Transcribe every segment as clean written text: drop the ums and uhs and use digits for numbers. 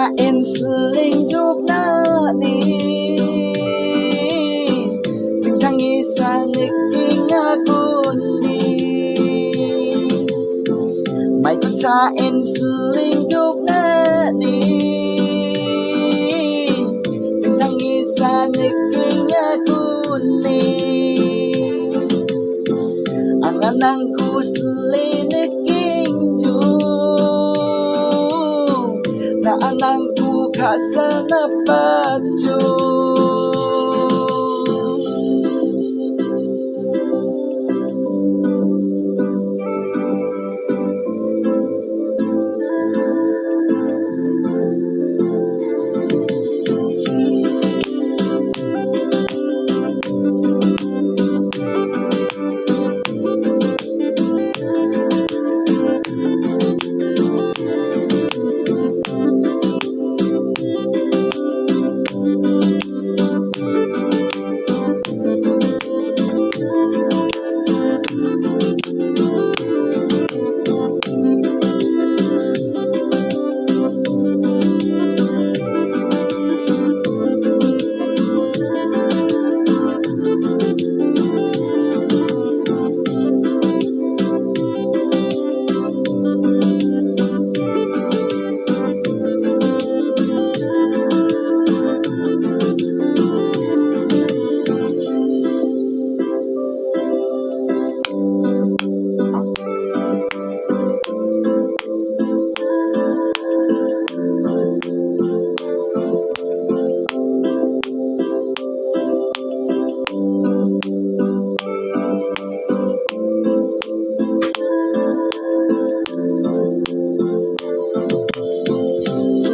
kutsain seling juk na di tingkang isa niking akundi may kutsain seling juk na di tingkang isa niking akundi ang anang kusli niking juk na anang kasa na pacho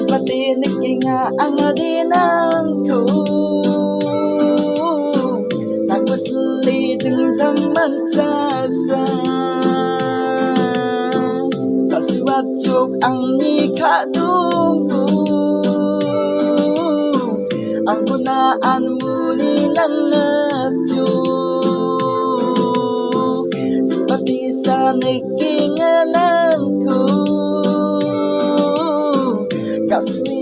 Patinig nga ang adinang ko nagusli dingdang manchasa sa suwatsok ang nikadungko ang gunaan mo ni nangatyo pati sa naging anang ko kaswi